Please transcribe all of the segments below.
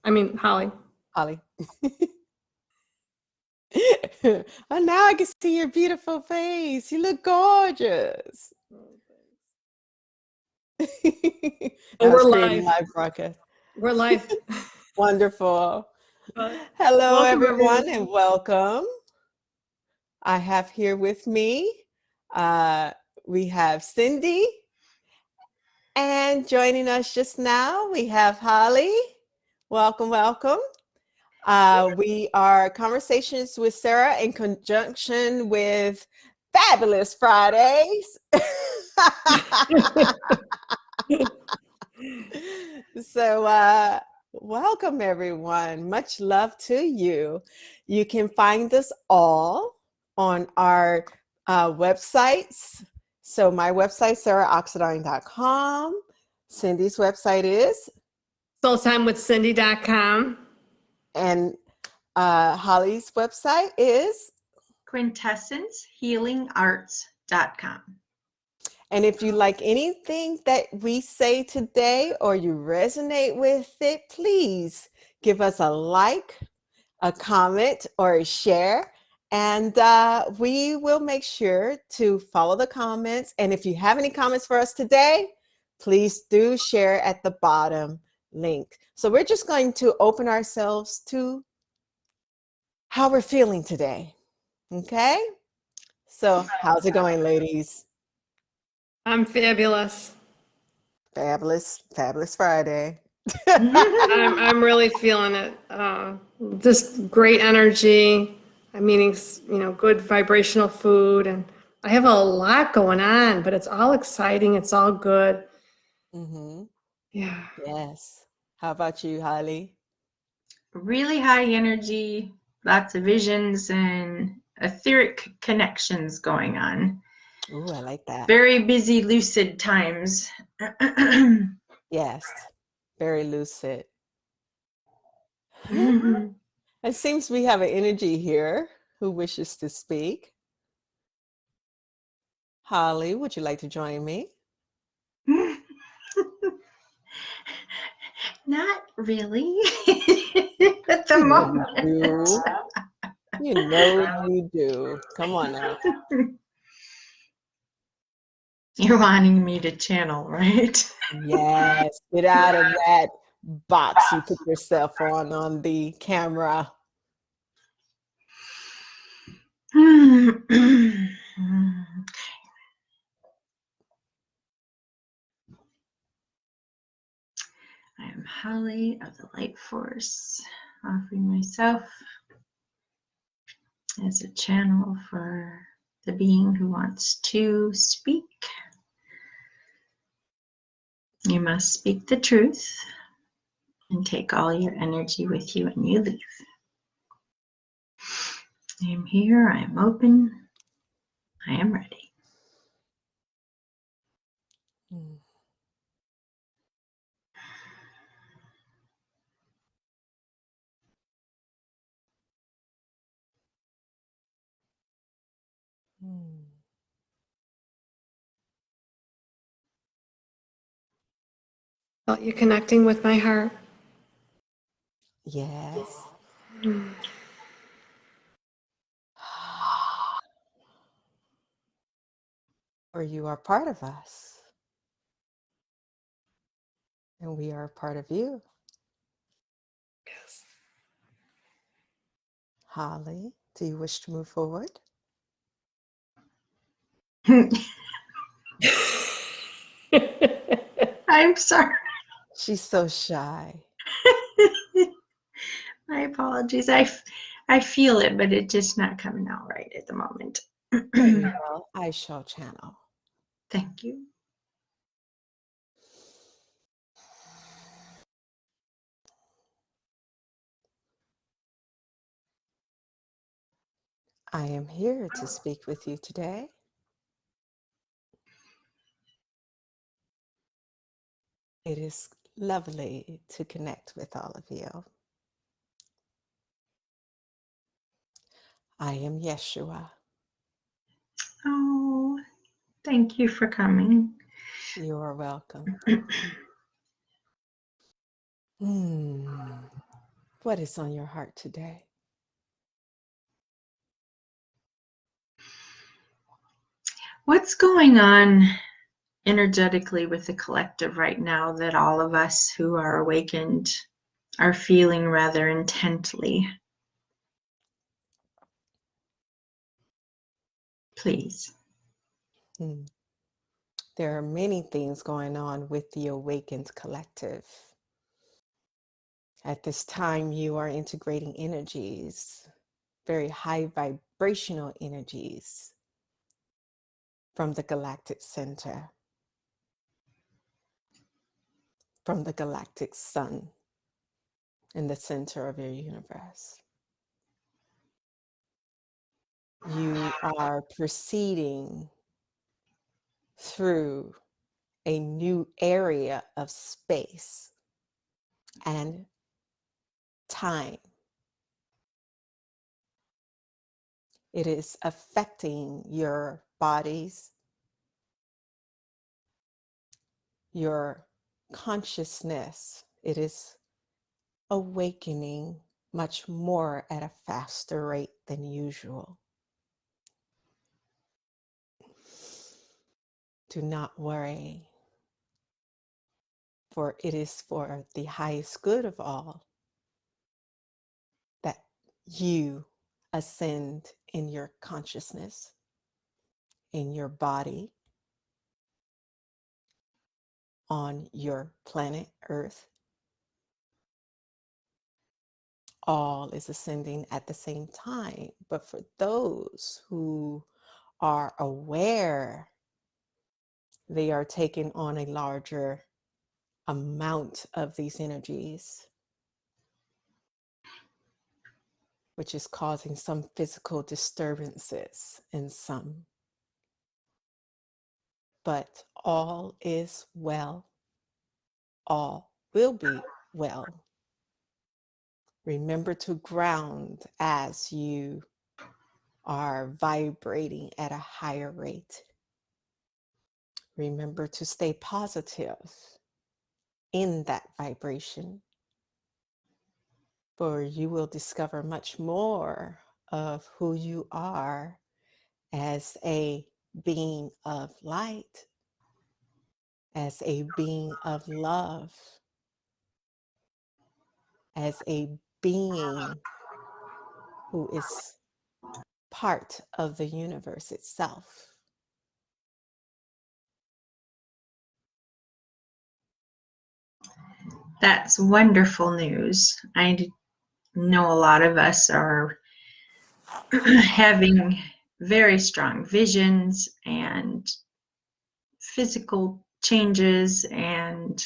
I mean, Holly. Holly. Oh, now I can see your beautiful face. You look gorgeous. Oh, I was we're creating live. live broadcast. We're live. Wonderful. But Hello, welcome, everyone, and welcome. I have here with me, we have Cindy, and joining us just now, we have Holly. Welcome, welcome. We are Conversations with Sarah in conjunction with Fabulous Fridays. So, welcome everyone. Much love to you. You can find us all on our websites. So my website, sarahoxidine.com. Cindy's website is? soultimewithcindy.com. And Holly's website is? quintessencehealingarts.com. And if you like anything that we say today or you resonate with it, please give us a like, a comment, or a share. And we will make sure to follow the comments. And if you have any comments for us today, please do share at the bottom link. So we're just going to open ourselves to how we're feeling today. Okay? So how's it going, ladies? I'm fabulous. Fabulous, fabulous Friday. I'm really feeling it. Just great energy. I'm eating, good vibrational food, and I have a lot going on, but it's all exciting. It's all good. Mm-hmm. Yeah. Yes. How about you, Holly? Really high energy, lots of visions and etheric connections going on. Ooh, I like that. Very busy, lucid times. Yes, very lucid. Mhm. It seems we have an energy here. Who wishes to speak? Holly, would you like to join me? Not really at the You know moment. you do. You know you do. Come on now. You're wanting me to channel, right? Yes, get out of that box you put yourself on the camera. I am Holly of the Light Force, offering myself as a channel for the being who wants to speak. You must speak the truth and take all your energy with you when you leave. I am here, I am open, I am ready. Mm. Mm. Felt you connecting with my heart. Yes. Or you are part of us. And we are a part of you. Yes. Holly, do you wish to move forward? I'm sorry. She's so shy. My apologies. I feel it, but it's just not coming out right at the moment. Well, I shall channel. Thank you. I am here to speak with you today. It is lovely to connect with all of you. I am Yeshua. Oh, thank you for coming. You are welcome. What is on your heart today? What's going on energetically with the collective right now that all of us who are awakened are feeling rather intently? Please. There are many things going on with the awakened collective. At this time, you are integrating energies, very high vibrational energies from the galactic center, from the galactic sun in the center of your universe. You are proceeding through a new area of space and time. It is affecting your bodies, your consciousness. It is awakening much more at a faster rate than usual. Do not worry, for it is for the highest good of all that you ascend in your consciousness, in your body, on your planet Earth. All is ascending at the same time. But for those who are aware, they are taking on a larger amount of these energies, which is causing some physical disturbances in some. But all is well. All will be well. Remember to ground as you are vibrating at a higher rate. Remember to stay positive in that vibration, for you will discover much more of who you are as a being of light, as a being of love, as a being who is part of the universe itself. That's wonderful news. I know a lot of us are having very strong visions and physical changes and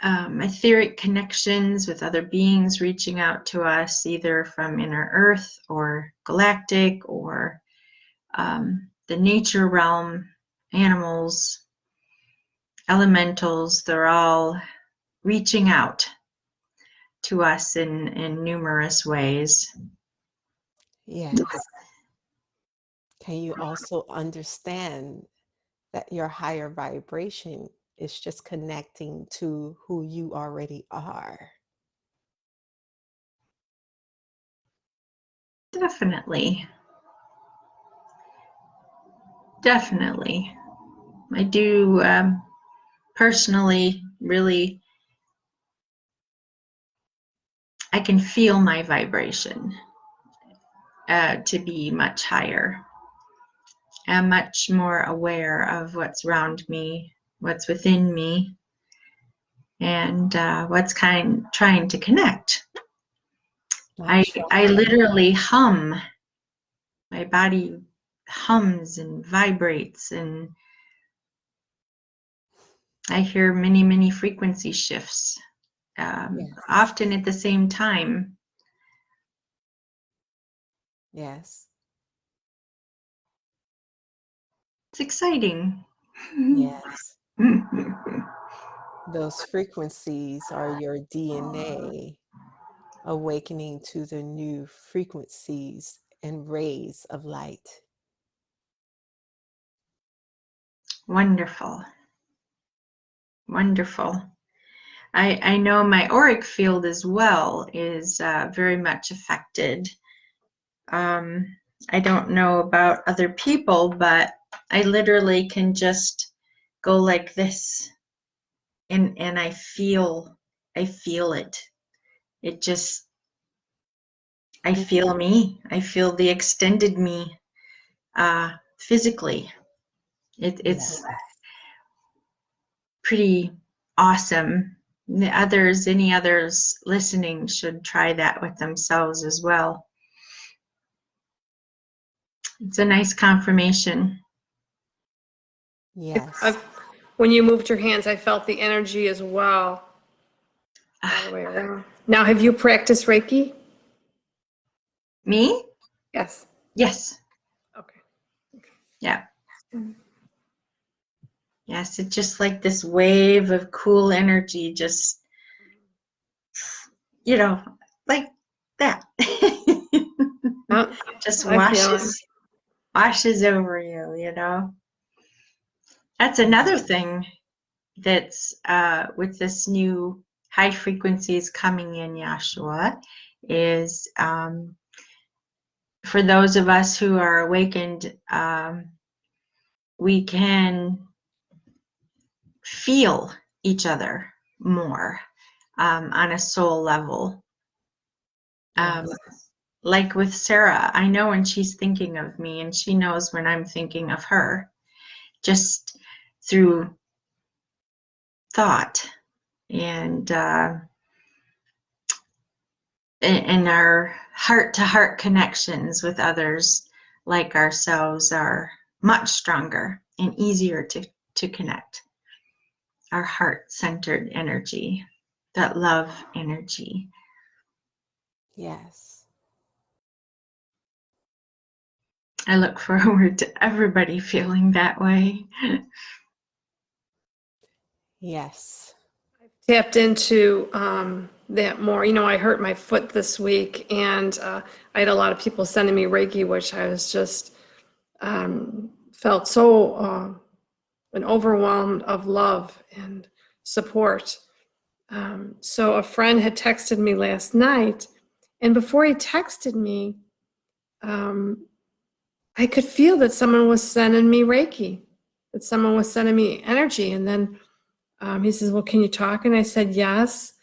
etheric connections with other beings reaching out to us, either from inner earth or galactic or the nature realm, animals, elementals. They're all reaching out to us in numerous ways. Yes. Can you also understand that your higher vibration is just connecting to who you already are? Definitely. Definitely. I do personally really, I can feel my vibration to be much higher. I'm much more aware of what's around me, what's within me, and what's trying to connect. I literally hum. My body hums and vibrates, and I hear many, many frequency shifts, Yes. often at the same time. Yes. It's exciting. Yes. Those frequencies are your DNA awakening to the new frequencies and rays of light. Wonderful. Wonderful. I know my auric field as well is very much affected. I don't know about other people, but I literally can just go like this, and I feel it. It just, I feel me. I feel the extended me physically. It's pretty awesome. Any others listening should try that with themselves as well. It's a nice confirmation. Yes. When you moved your hands, I felt the energy as well, all the way around. Now, have you practiced Reiki? Me? Yes. Yes. Okay. Yeah. Yes, it's just like this wave of cool energy, just, like that. Oh, Just I feel it. washes over you. That's another thing that's with this new high frequencies coming in, Yeshua, is for those of us who are awakened, we can feel each other more on a soul level. Like with Sarah, I know when she's thinking of me, and she knows when I'm thinking of her, just through thought. And our heart-to-heart connections with others like ourselves are much stronger and easier to connect. Our heart-centered energy, that love energy. Yes. I look forward to everybody feeling that way. Yes. Tapped into that more. I hurt my foot this week, and I had a lot of people sending me Reiki, which I was just felt so an overwhelmed of love and support. So a friend had texted me last night, and before he texted me, I could feel that someone was sending me Reiki, that someone was sending me energy. And then he says, "Well, can you talk?" And I said, "Yes."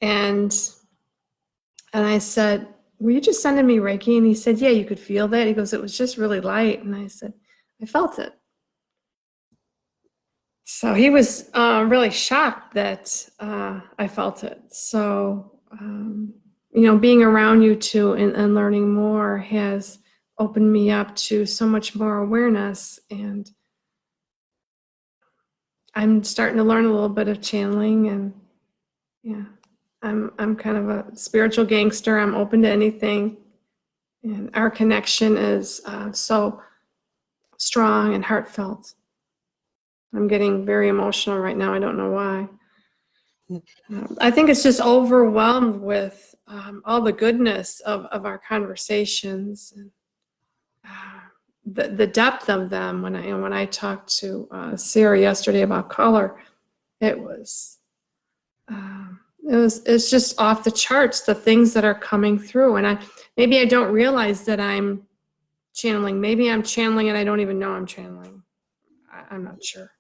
And I said, "Were you just sending me Reiki?" And he said, "Yeah, you could feel that." He goes, "It was just really light." And I said, "I felt it." So he was really shocked that I felt it. So, being around you two and learning more has opened me up to so much more awareness. And I'm starting to learn a little bit of channeling. And yeah, I'm kind of a spiritual gangster. I'm open to anything. And our connection is so strong and heartfelt. I'm getting very emotional right now. I don't know why. I think it's just overwhelmed with all the goodness of our conversations, and the depth of them. When I talked to Sarah yesterday about color, it was it's just off the charts, the things that are coming through. And maybe I don't realize that I'm channeling. Maybe I'm channeling and I don't even know I'm channeling. I'm not sure.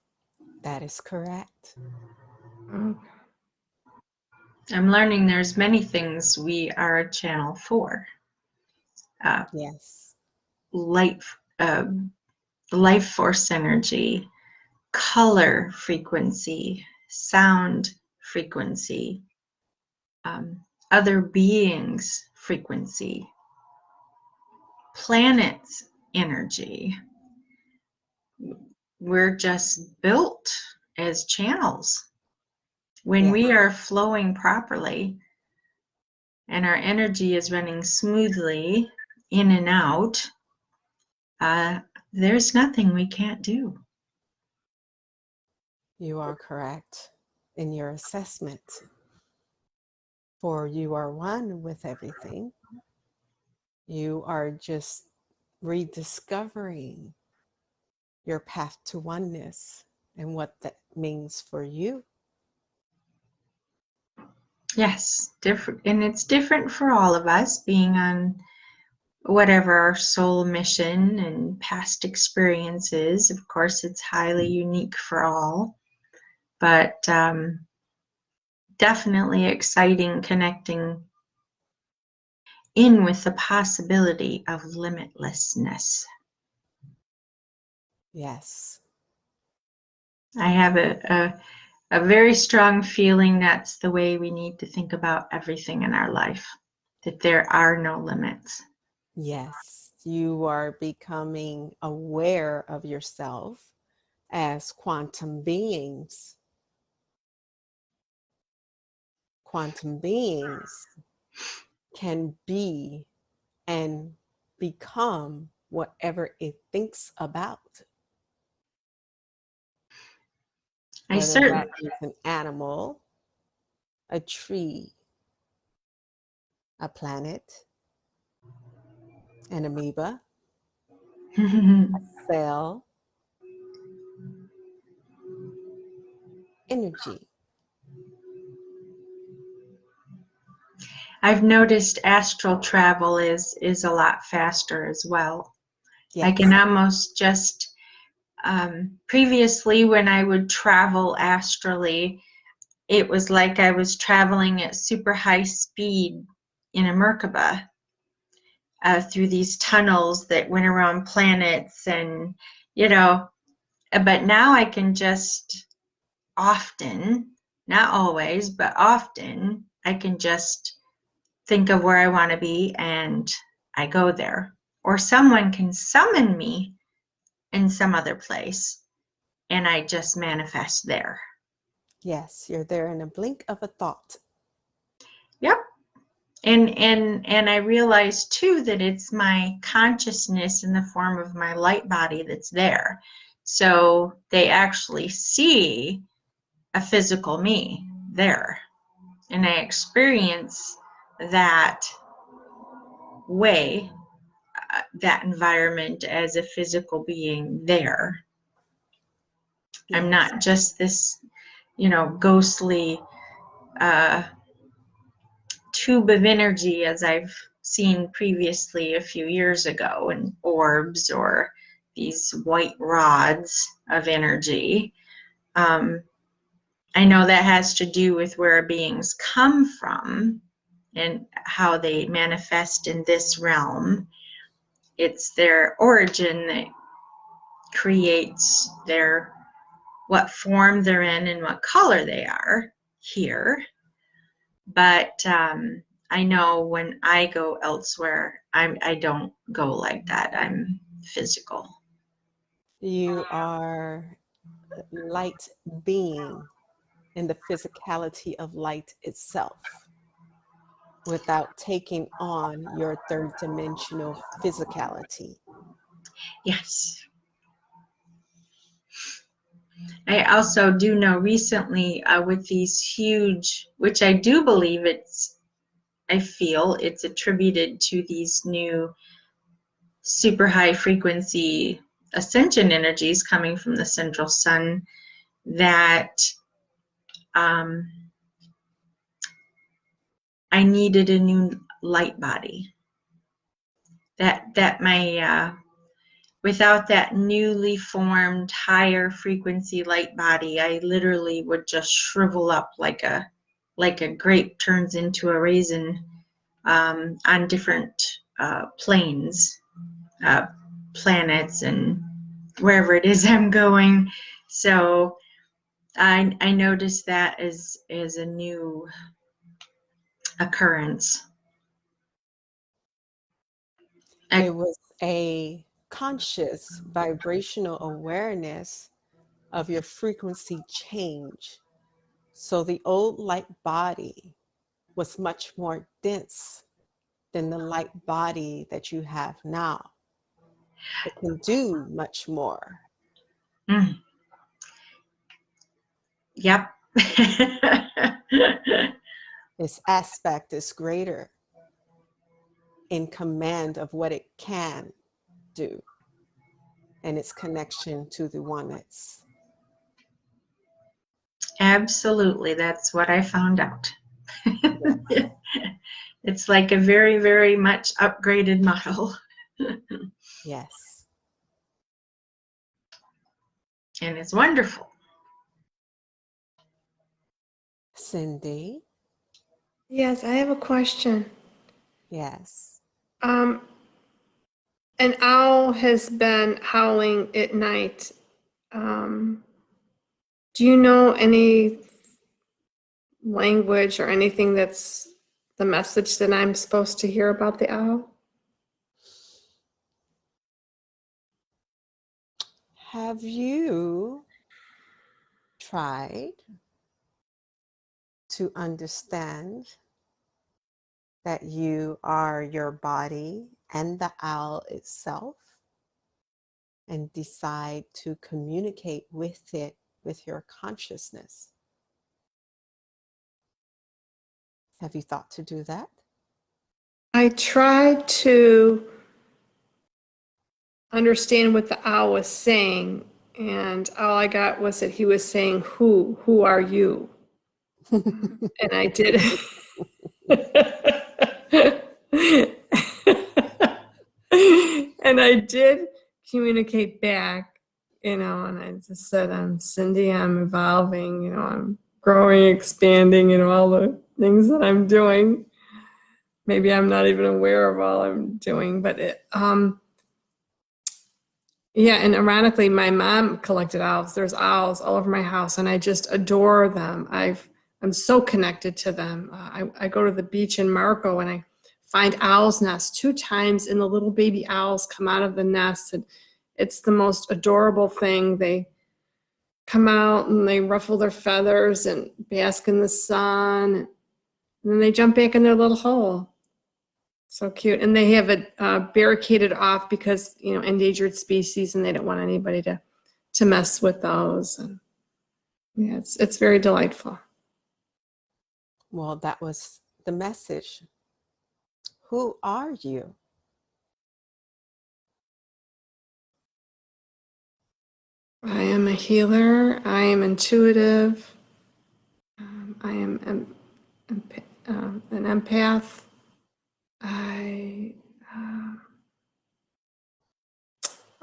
That is correct. Okay. I'm learning there's many things we are a channel for. Yes. Life force energy, color frequency, sound frequency, other beings frequency, planets energy. We're just built as channels. When we are flowing properly and our energy is running smoothly in and out, there's nothing we can't do. You are correct in your assessment. For you are one with everything. You are just rediscovering your path to oneness and what that means for you. Yes, different, and it's different for all of us being on whatever our soul mission and past experiences. Of course, it's highly unique for all, but definitely exciting connecting in with the possibility of limitlessness. Yes. I have a very strong feeling that's the way we need to think about everything in our life, that there are no limits. Yes. You are becoming aware of yourself as quantum beings. Quantum beings can be and become whatever it thinks about, I whether that certainly is an animal, a tree, a planet, an amoeba, cell, energy. I've noticed astral travel is a lot faster as well. I can Yes. almost just previously when I would travel astrally, it was like I was traveling at super high speed in a Merkaba through these tunnels that went around planets, and but now I can just often, not always, but often, I can just think of where I want to be and I go there. Or someone can summon me in some other place and I just manifest there. Yes, you're there in a blink of a thought. Yep. And I realize too that it's my consciousness in the form of my light body that's there. So they actually see a physical me there. And I experience that way, that environment as a physical being there. I'm Yes. not just this, ghostly tube of energy as I've seen previously a few years ago, and orbs or these white rods of energy. I know that has to do with where beings come from and how they manifest in this realm. It's their origin that creates what form they're in and what color they are here. But I know when I go elsewhere, I don't go like that. I'm physical. You are light being in the physicality of light itself without taking on your third dimensional physicality. Yes. I also do know recently with these huge, which I do believe I feel it's attributed to these new super high frequency ascension energies coming from the central sun, that um, I needed a new light body. That my without that newly formed higher frequency light body, I literally would just shrivel up like a grape turns into a raisin on different planes, planets, and wherever it is I'm going. So I noticed that as a new occurrence. It was a conscious vibrational awareness of your frequency change. So the old light body was much more dense than the light body that you have now. It can do much more. Mm, yep. Its aspect is greater in command of what it can do and its connection to the oneness. Absolutely, that's what I found out. It's like a very, very much upgraded model. Yes. And it's wonderful. Cindy? Yes, I have a question. Yes. An owl has been howling at night. Do you know any language or anything that's the message that I'm supposed to hear about the owl? Have you tried to understand that you are your body and the owl itself, and decide to communicate with it with your consciousness? Have you thought to do that? I tried to understand what the owl was saying, and all I got was that he was saying, who are you? And I did. And I did communicate back, and I just said, I'm Cindy, I'm evolving, I'm growing, expanding, all the things that I'm doing. Maybe I'm not even aware of all I'm doing, but yeah, and ironically, my mom collected owls. There's owls all over my house, and I just adore them. I'm so connected to them. I go to the beach in Marco, and I find owls' nests 2 times, and the little baby owls come out of the nest, and it's the most adorable thing. They come out and they ruffle their feathers and bask in the sun, and then they jump back in their little hole. So cute. And they have it barricaded off because, endangered species, and they don't want anybody to mess with those. And yeah, it's very delightful. Well, that was the message. Who are you? I am a healer. I am intuitive. I am an empath.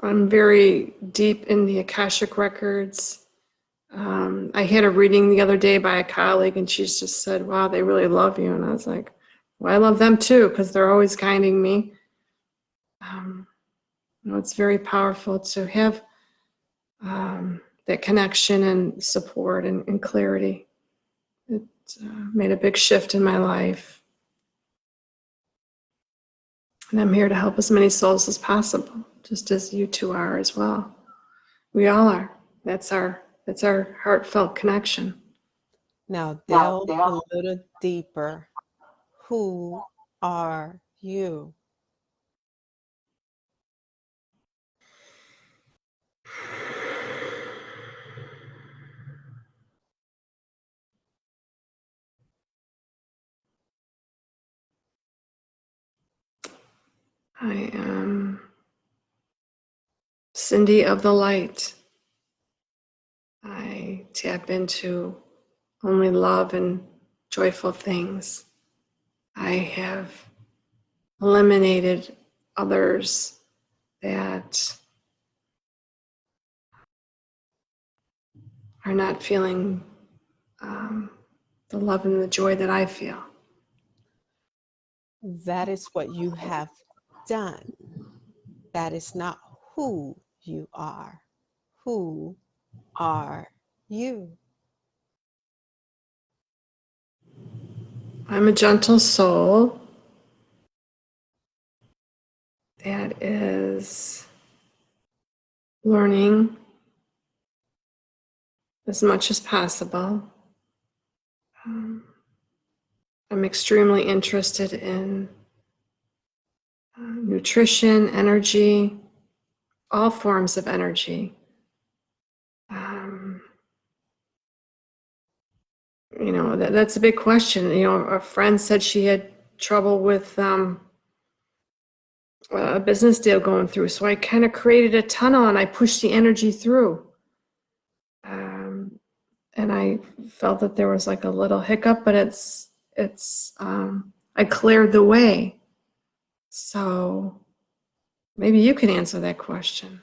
I'm very deep in the Akashic records. I had a reading the other day by a colleague, and she just said, wow, they really love you. And I was like, well, I love them too, because they're always guiding me. It's very powerful to have that connection and support and clarity. It made a big shift in my life. And I'm here to help as many souls as possible, just as you two are as well. We all are. That's our heartfelt connection. Now delve a little deeper. Who are you? I am Cindy of the light. I tap into only love and joyful things. I have eliminated others that are not feeling the love and the joy that I feel. That is what you have done. That is not who you are. Who are you? I'm a gentle soul that is learning as much as possible. I'm extremely interested in nutrition, energy, all forms of energy. That's a big question. A friend said she had trouble with a business deal going through. So I kind of created a tunnel and I pushed the energy through. And I felt that there was like a little hiccup, but it's it's I cleared the way. So maybe you can answer that question.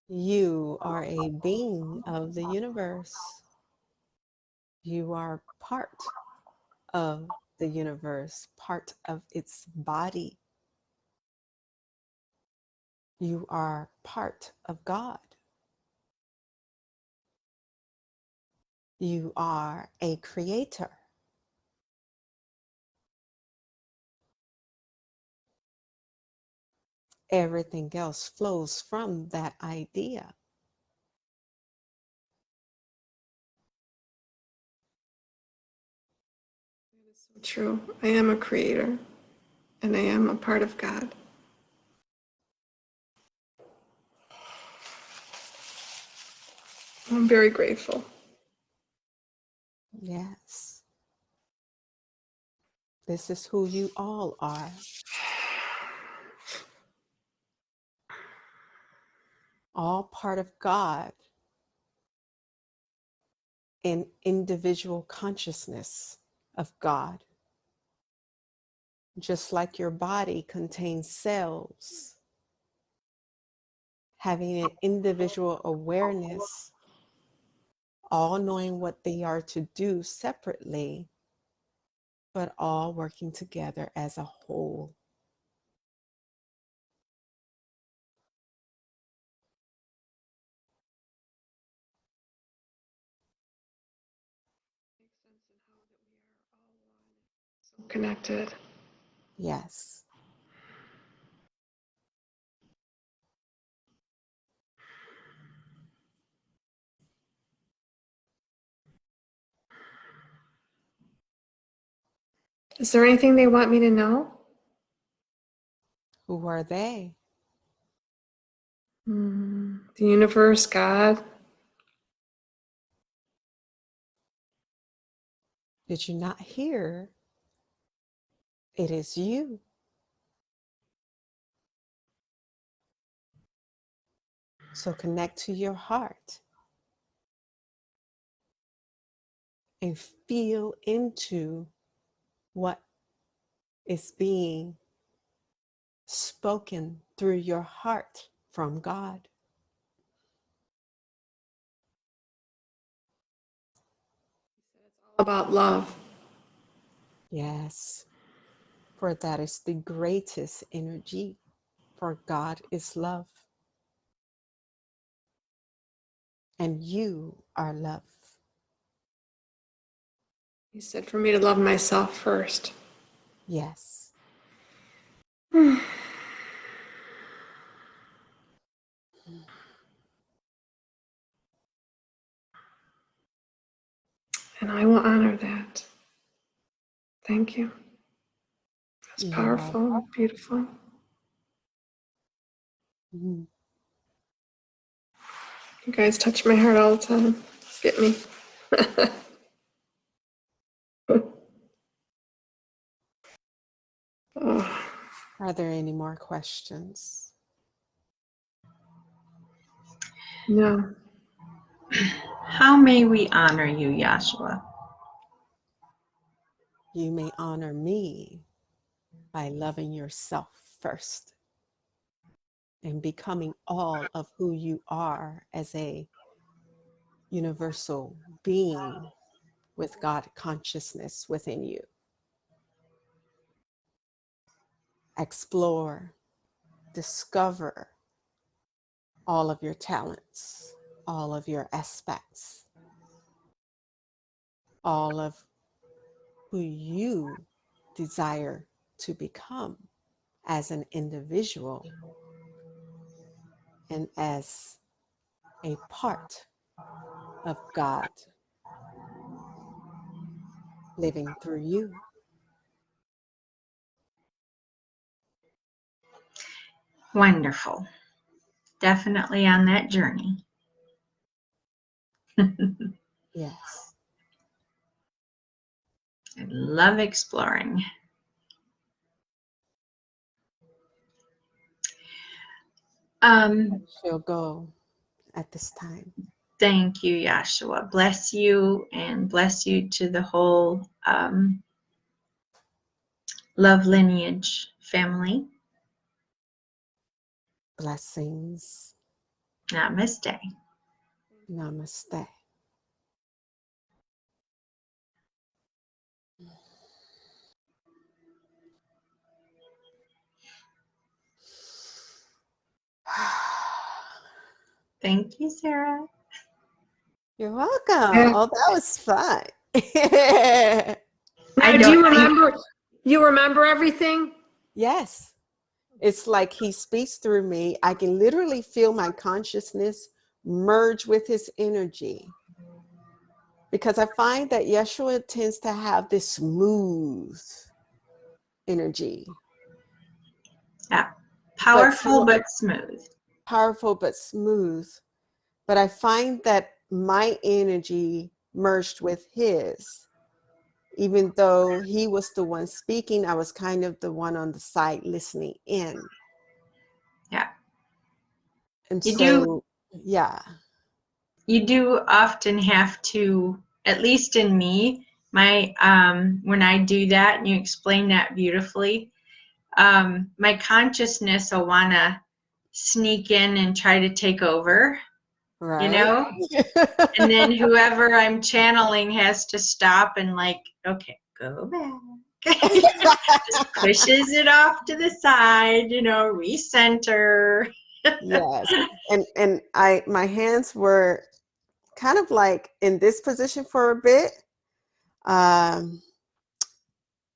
You are a being of the universe. You are part of the universe, part of its body. You are part of God. You are a creator. Everything else flows from that idea. So true. I am a creator and I am a part of God. I'm very grateful. Yes. This is who you all are. All part of God in individual consciousness of God. Just like your body contains cells, having an individual awareness, all knowing what they are to do separately, but all working together as a whole. Connected. Yes. Is there anything they want me to know? Who are they? The universe, God. Did you not hear? It is you. So connect to your heart and feel into what is being spoken through your heart from God. All about love. Yes, for that is the greatest energy, for God is love. And you are love. He said for me to love myself first. Yes. And I will honor that. Thank you. That's You are. powerful, beautiful. Mhm. You guys touch my heart all the time. Get me. Oh, Are there any more questions? no. How may we honor you, Yeshua? You may honor me by loving yourself first and becoming all of who you are as a universal being with God consciousness within you. Explore, discover all of your talents, all of your aspects, all of who you desire to become as an individual and as a part of God living through you. Wonderful. Definitely on that journey. Yes. I love exploring. She'll go at this time. Thank you, Yeshua. Bless you and bless you to the whole Love Lineage family. Blessings. Namaste. Namaste. Thank you, Sarah. You're welcome. Yeah. Oh, that was fun. Now, do you remember everything? Yes. It's like he speaks through me. I can literally feel my consciousness merge with his energy. Because I find that Yeshua tends to have this smooth energy. Yeah. Powerful but smooth. Powerful but smooth. But I find that my energy merged with his. Even though he was the one speaking, I was kind of the one on the side listening in. Yeah. And You do often have to, at least in me, my when I do that, and you explain that beautifully, my consciousness will want to sneak in and try to take over, right. you know? And then whoever I'm channeling has to stop and like, okay, go back. Just pushes it off to the side, recenter. Yes. And my hands were kind of like in this position for a bit.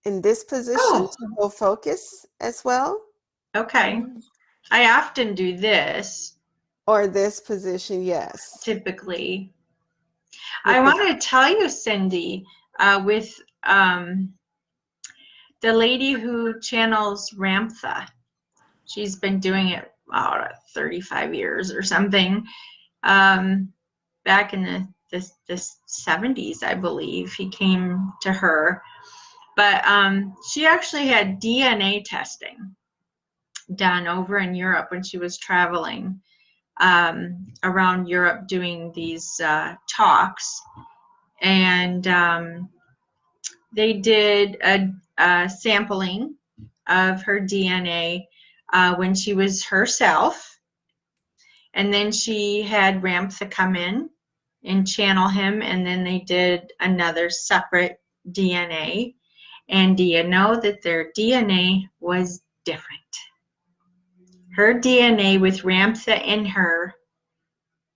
In this position to hold focus as well. Okay. I often do this. Or this position, yes. Typically. I want to tell you, Cindy, with the lady who channels Ramtha, she's been doing it 35 years or something. Back in the 70s, I believe, he came to her. But she actually had DNA testing done over in Europe when she was traveling around Europe doing these talks. And they did a sampling of her DNA when she was herself. And then she had Ramtha come in and channel him. And then they did another separate DNA. And do you know that their DNA was different? Her DNA with Ramtha in her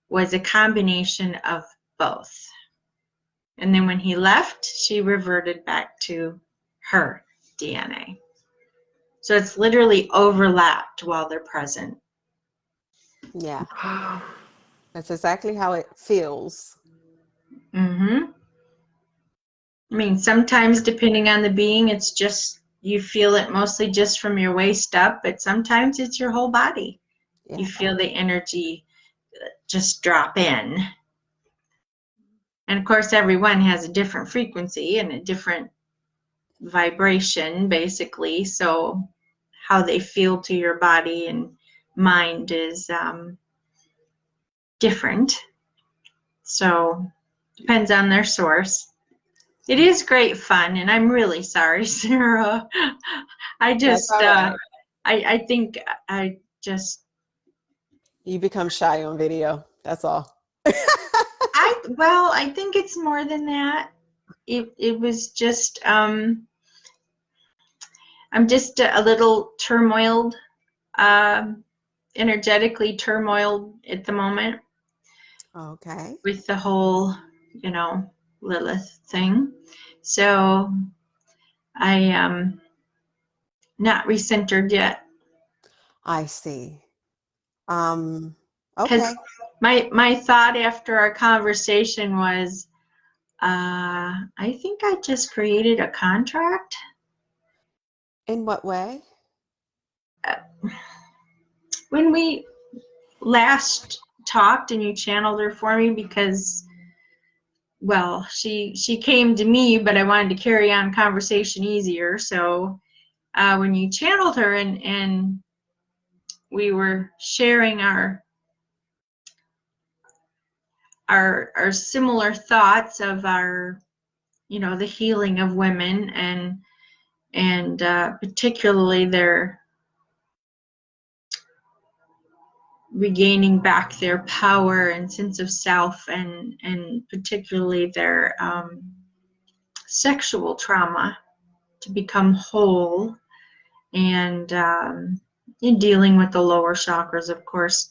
was a combination of both. And then when he left, she reverted back to her DNA. So it's literally overlapped while they're present. Yeah. That's exactly how it feels. Mm-hmm. I mean, sometimes depending on the being, it's just, you feel it mostly just from your waist up, but sometimes it's your whole body. Yeah. You feel the energy just drop in. And of course, everyone has a different frequency and a different vibration, basically. So how they feel to your body and mind is different. So depends on their source. It is great fun, and I'm really sorry, Sarah. I just, I think I just... You become shy on video, that's all. I think it's more than that. It was just, I'm just a little turmoiled, energetically turmoiled at the moment. Okay. With the whole, Lilith thing. So I am not recentered yet. I see. Okay. Because my thought after our conversation was, I think I just created a contract. In what way? When we last talked and you channeled her for me, because, well, she came to me, but I wanted to carry on conversation easier. So when you channeled her and we were sharing our our similar thoughts of our, the healing of women, and particularly their regaining back their power and sense of self, and particularly their sexual trauma, to become whole, and in dealing with the lower chakras, of course.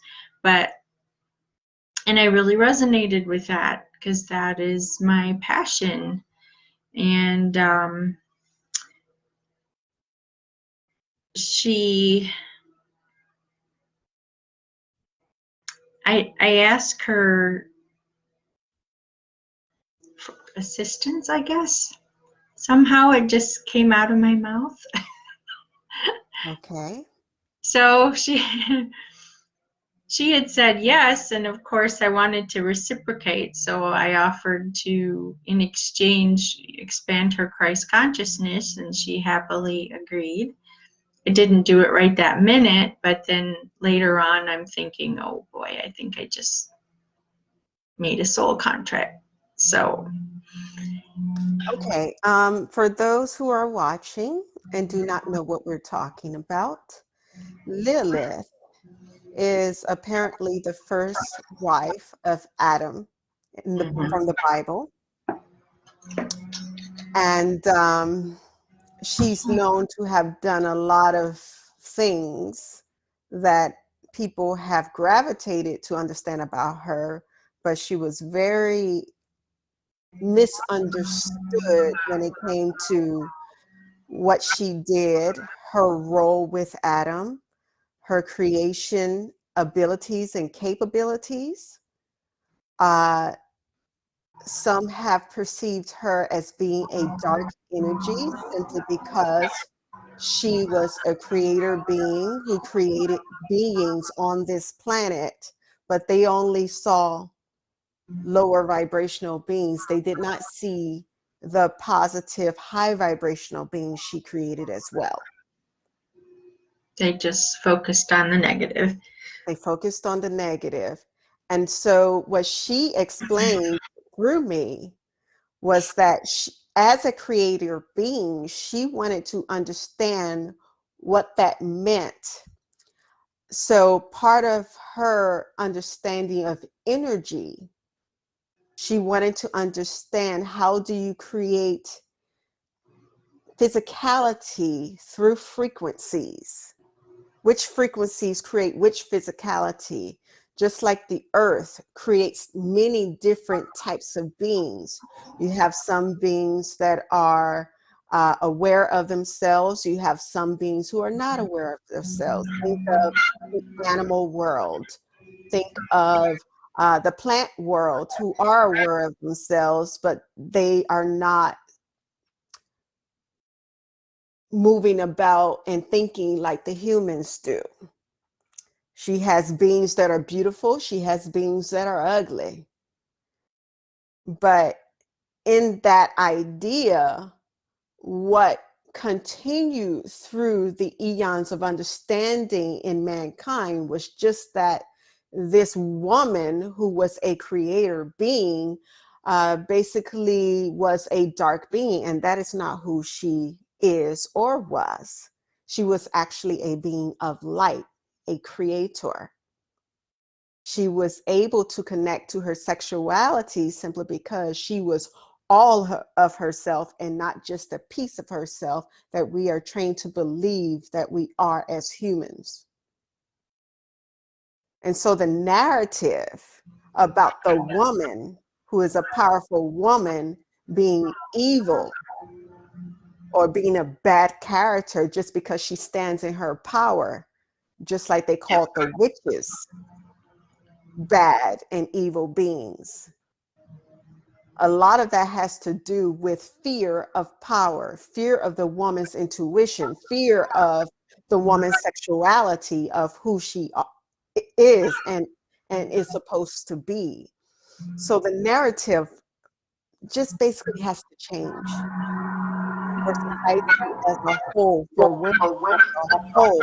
And I really resonated with that, because that is my passion. And I asked her for assistance, I guess. Somehow it just came out of my mouth. Okay. So she had said yes, and of course I wanted to reciprocate, so I offered to, in exchange, expand her Christ consciousness, and she happily agreed. I didn't do it right that minute, but then later on I'm thinking, oh boy, I think I just made a soul contract. So Okay. For those who are watching and do not know what we're talking about, Lilith is apparently the first wife of Adam from the Bible. And she's known to have done a lot of things that people have gravitated to understand about her, but she was very misunderstood when it came to what she did, her role with Adam, her creation abilities and capabilities. Some have perceived her as being a dark energy simply because she was a creator being who created beings on this planet, but they only saw lower vibrational beings. They did not see the positive, high vibrational beings she created as well. they just focused on the negative. They focused on the negative. And so what she explained through me was that she, as a creator being, she wanted to understand what that meant. So part of her understanding of energy, she wanted to understand, how do you create physicality through frequencies? Which frequencies create which physicality? Just like the earth creates many different types of beings. You have some beings that are aware of themselves. You have some beings who are not aware of themselves. Think of the animal world. Think of the plant world, who are aware of themselves, but they are not moving about and thinking like the humans do. She has beings that are beautiful. She has beings that are ugly. But in that idea, what continued through the eons of understanding in mankind was just that this woman, who was a creator being, basically was a dark being, and that is not who she is or was. She was actually a being of light, a creator. She was able to connect to her sexuality simply because she was all of herself and not just a piece of herself that we are trained to believe that we are as humans. And so the narrative about the woman who is a powerful woman being evil or being a bad character just because she stands in her power, just like they called the witches bad and evil beings. A lot of that has to do with fear of power, fear of the woman's intuition, fear of the woman's sexuality, of who she is and is supposed to be. So the narrative just basically has to change for society as a whole, for women as a whole.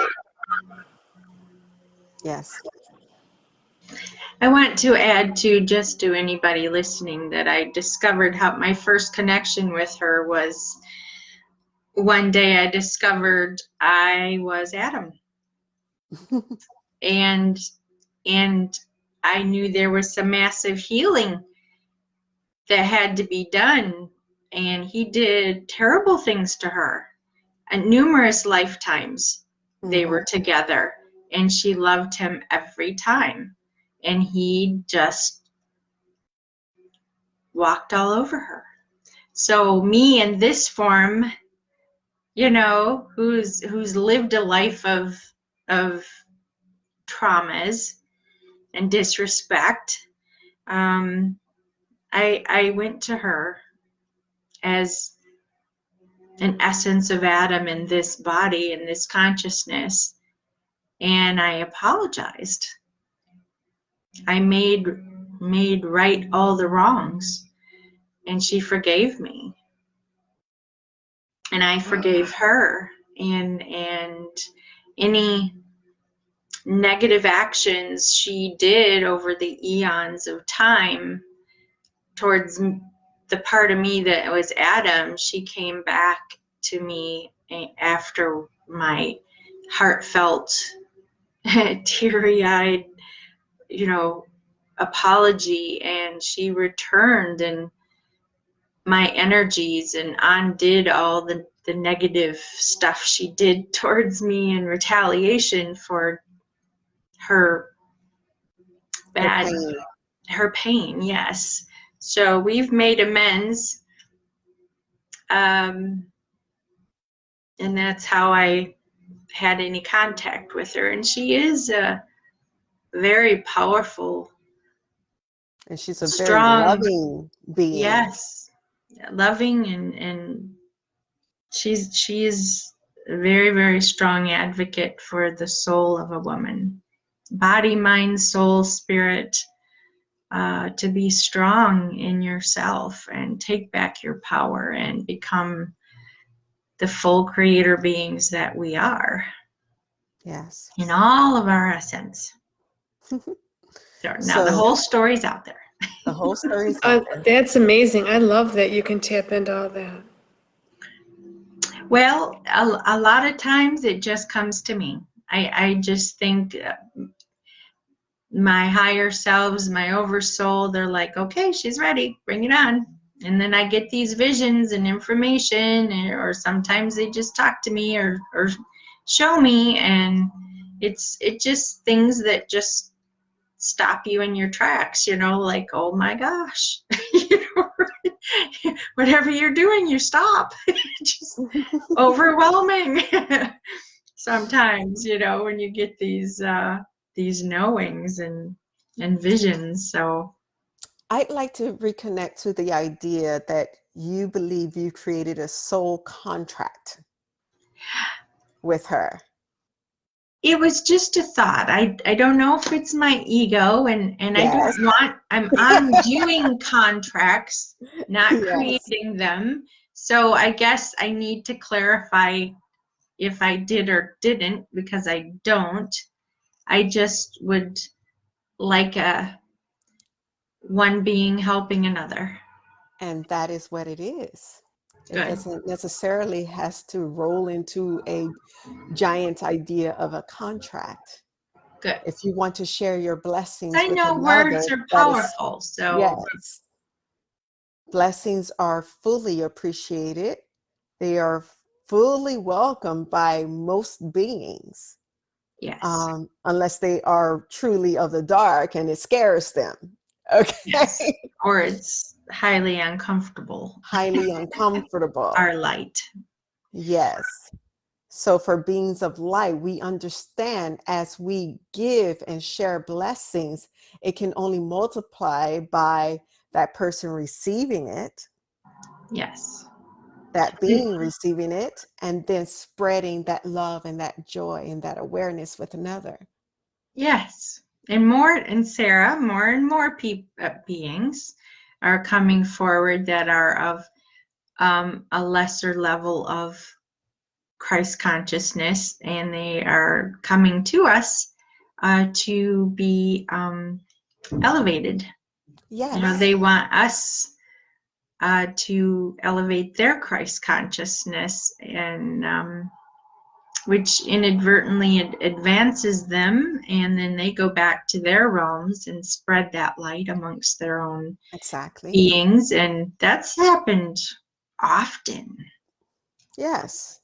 Yes. I want to add to just to anybody listening that I discovered how my first connection with her was one day I discovered I was Adam, and I knew there was some massive healing that had to be done, and he did terrible things to her. And numerous lifetimes they were together, and she loved him every time, and he just walked all over her. So me in this form, you know, who's lived a life of traumas and disrespect, I went to her as an essence of Adam in this body, in this consciousness, and I apologized. I made right all the wrongs, and she forgave me, and I forgave her, and any negative actions she did over the eons of time towards the part of me that was Adam, she came back to me after my heartfelt, teary-eyed, you know, apology, and she returned and my energies and undid all the negative stuff she did towards me in retaliation for her bad, her pain, yes. So we've made amends, and that's how I had any contact with her. And she is a very powerful, And she's a strong, very loving being. yes, loving, and she's a very, very strong advocate for the soul of a woman, body, mind, soul, spirit. To be strong in yourself and take back your power and become the full creator beings that we are. Yes. In all of our essence. So now the whole story's out there. The whole story's out there. That's amazing. I love that you can tap into all that. Well, a lot of times it just comes to me. I just think my higher selves, my oversoul, they're like, okay, she's ready, bring it on. And then I get these visions and information, or sometimes they just talk to me or show me, and it's just things that just stop you in your tracks, you know, like, oh my gosh, you know, whatever you're doing, you stop. Just overwhelming sometimes, you know, when you get these knowings and visions. So I'd like to reconnect to the idea that you believe you created a soul contract with her. it was just a thought. I don't know if it's my ego, and Yes. I don't want, I'm undoing contracts, not Yes. creating them. So I guess I need to clarify if I did or didn't, because I don't. I just would like one being helping another. And that is what it is. Good. It doesn't necessarily has to roll into a giant idea of a contract. Good. If you want to share your blessings I with know another, words are that is- powerful, so yes. Blessings are fully appreciated. They are fully welcomed by most beings. yes. Unless they are truly of the dark and it scares them. Okay. Yes. Or it's highly uncomfortable. Highly uncomfortable. Our light. Yes. So for beings of light, we understand as we give and share blessings, it can only multiply by that person receiving it. Yes. That being receiving it, and then spreading that love and that joy and that awareness with another. Yes. And Sarah, more and more beings are coming forward that are of a lesser level of Christ consciousness, and they are coming to us to be elevated. Yes. They want us to elevate their Christ consciousness, and which inadvertently advances them, and then they go back to their realms and spread that light amongst their own Exactly. beings, and that's happened often. Yes.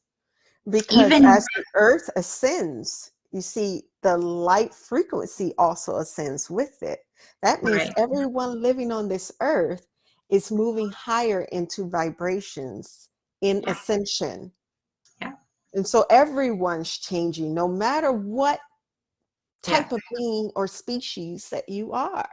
Because Even as the earth ascends, you see the light frequency also ascends with it. That means right, everyone living on this earth is moving higher into vibrations in yeah, ascension. yeah, And so everyone's changing, no matter what yeah, type of being or species that you are.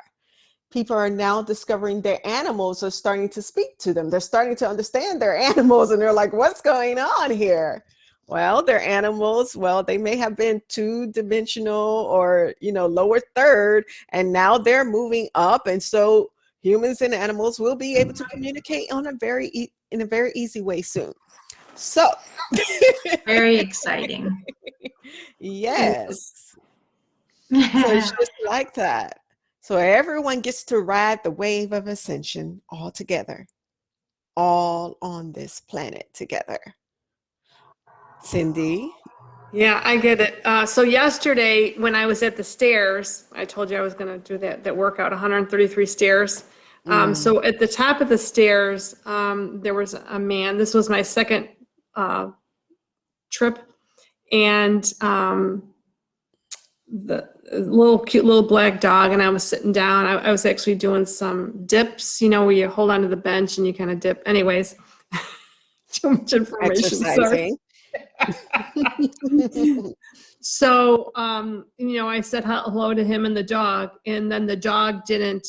People are now discovering their animals are starting to speak to them. They're starting to understand their animals, and they're like, what's going on here? Well, their animals, well, they may have been two-dimensional or, lower third, and now they're moving up. And so humans and animals will be able to communicate on in a very easy way soon. So, very exciting. yes. So it's just like that. So everyone gets to ride the wave of ascension all together, all on this planet together. Cindy? Yeah, I get it. So yesterday, when I was at the stairs, I told you I was going to do that workout, 133 stairs. Mm, So at the top of the stairs, there was a man. This was my second trip, and the little cute little black dog, and I was sitting down. I was actually doing some dips, where you hold onto the bench and you kind of dip. Anyways, too much information. Sorry. exercising. So, I said hello to him and the dog, and then the dog didn't,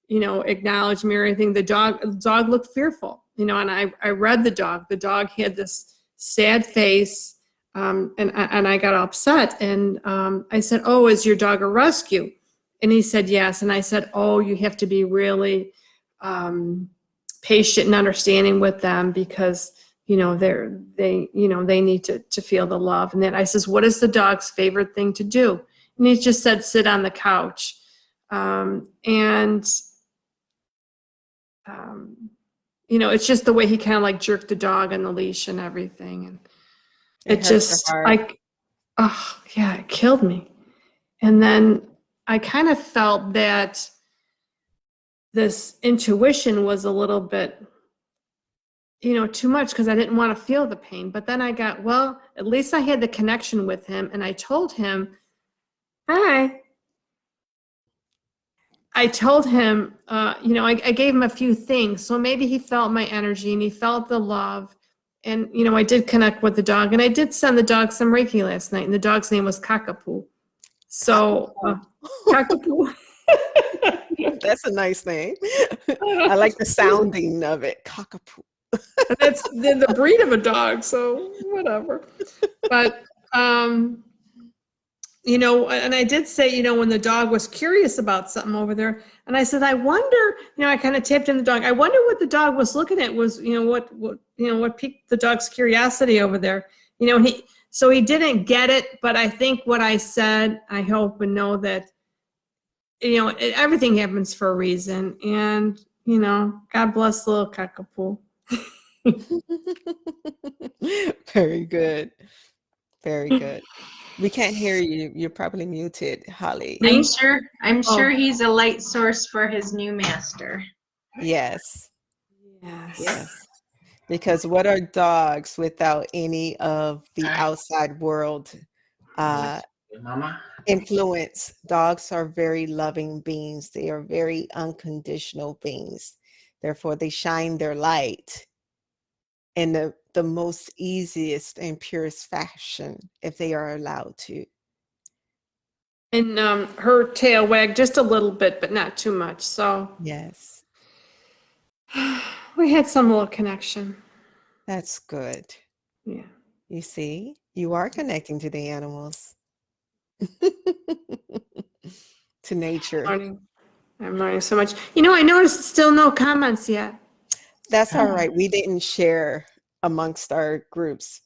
acknowledge me or anything. The dog looked fearful, and I read the dog. The dog had this sad face, and I got upset, and I said, "Oh, is your dog a rescue?" And he said, "Yes." And I said, "Oh, you have to be really patient and understanding with them because." They need to feel the love. And then I says, what is the dog's favorite thing to do? And he just said, sit on the couch. And it's just the way he kind of like jerked the dog on the leash and everything. And It it hurts your just, heart. oh yeah, it killed me. And then I kind of felt that this intuition was a little bit too much because I didn't want to feel the pain. But then I got, well, at least I had the connection with him. And I told him, hi. I told him, I gave him a few things. So maybe he felt my energy and he felt the love. And, I did connect with the dog. And I did send the dog some Reiki last night. And the dog's name was Kakapoo. So, Kakapoo. That's a nice name. I like the sounding of it. Cockapoo. That's the breed of a dog, so whatever. But and I did say, when the dog was curious about something over there, and I said, I wonder, I kind of tapped in the dog. I wonder what the dog was looking at was, what piqued the dog's curiosity over there. He didn't get it, but I think what I said, I hope and know that, everything happens for a reason, and God bless little Kakapoo. Very good. Very good. We can't hear you. You're probably muted, Holly. Me? I'm sure Oh, he's a light source for his new master. Yes. yes. Yes. Because what are dogs without any of the outside world influence? Dogs are very loving beings. They are very unconditional beings. Therefore, they shine their light in the most easiest and purest fashion if they are allowed to. And her tail wagged just a little bit, but not too much. So Yes, we had some little connection. that's good. Yeah. You see, you are connecting to the animals, to nature. I'm learning so much. I noticed still no comments yet. That's all right. We didn't share amongst our groups.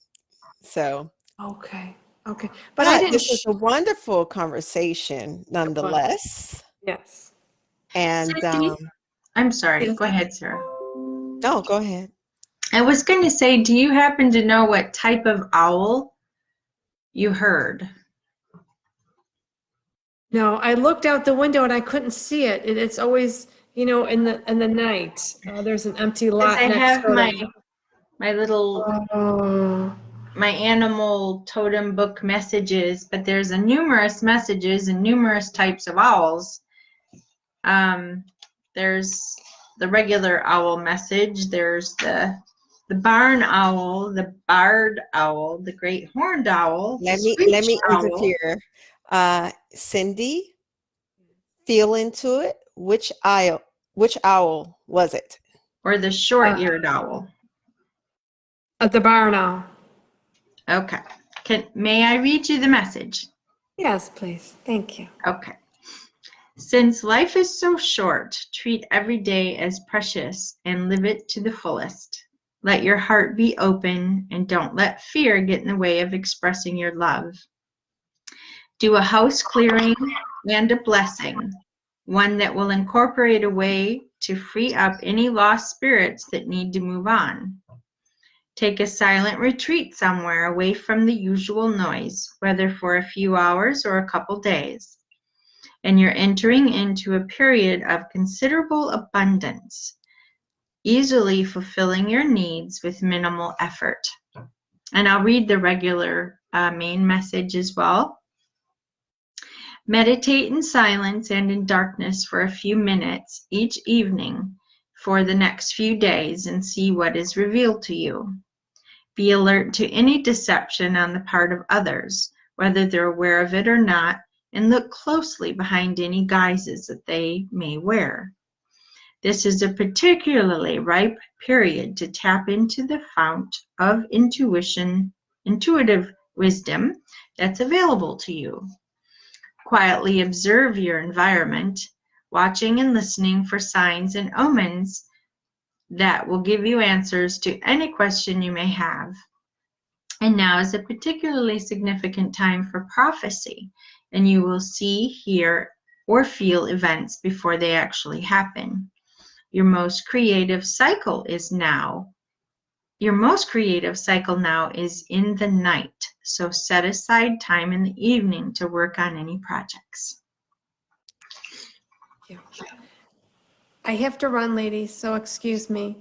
So, Okay. Okay. But I didn't. this was a wonderful conversation It was. nonetheless. Yes. And Cindy, I'm sorry. Yes. Go ahead, Sarah. no, go ahead. I was going to say, do you happen to know what type of owl you heard? No, I looked out the window and I couldn't see it. It's always, in the night. There's an empty Because lot I next have door my to. little Oh, my animal totem book messages, but there's a numerous messages and numerous types of owls. There's the regular owl message. There's the barn owl, the barred owl, the great horned owl, the Let screech me owl, interfere. Cindy, feel into it. Which owl was it? or the short-eared owl. at the barn owl. Okay. May I read you the message? Yes, please. Thank you. Okay. Since life is so short, treat every day as precious and live it to the fullest. Let your heart be open and don't let fear get in the way of expressing your love. Do a house clearing and a blessing, one that will incorporate a way to free up any lost spirits that need to move on. Take a silent retreat somewhere away from the usual noise, whether for a few hours or a couple days. And you're entering into a period of considerable abundance, easily fulfilling your needs with minimal effort. And I'll read the regular main message as well. Meditate in silence and in darkness for a few minutes each evening for the next few days and see what is revealed to you. Be alert to any deception on the part of others, whether they're aware of it or not, and look closely behind any guises that they may wear. This is a particularly ripe period to tap into the fount of intuitive wisdom that's available to you. Quietly observe your environment, watching and listening for signs and omens that will give you answers to any question you may have. And now is a particularly significant time for prophecy, and you will see, hear, or feel events before they actually happen. Your most creative cycle now is in the night, so set aside time in the evening to work on any projects. I have to run, ladies, so excuse me.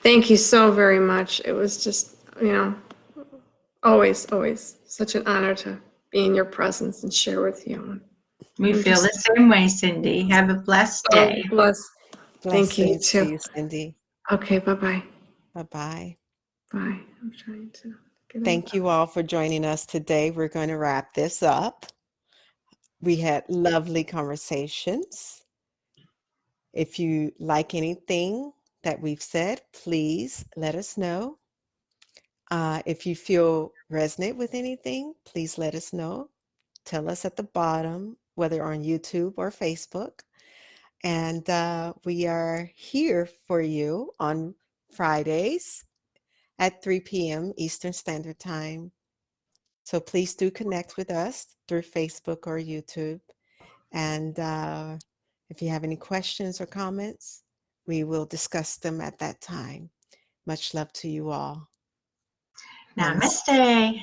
Thank you so very much. It was just, always, always such an honor to be in your presence and share with you. We feel the same way, Cindy. Have a blessed day. Bless. Thank you, Blessings too. to you, Cindy. Okay, bye-bye. Bye-bye. Bye. I'm trying to get Thank you all for joining us today. We're going to wrap this up. We had lovely conversations. If you like anything that we've said, please let us know. If you feel resonate with anything, please let us know. Tell us at the bottom, whether on YouTube or Facebook. And we are here for you on Fridays at 3 p.m. Eastern Standard Time. So please do connect with us through Facebook or YouTube. And if you have any questions or comments, we will discuss them at that time. Much love to you all. Namaste.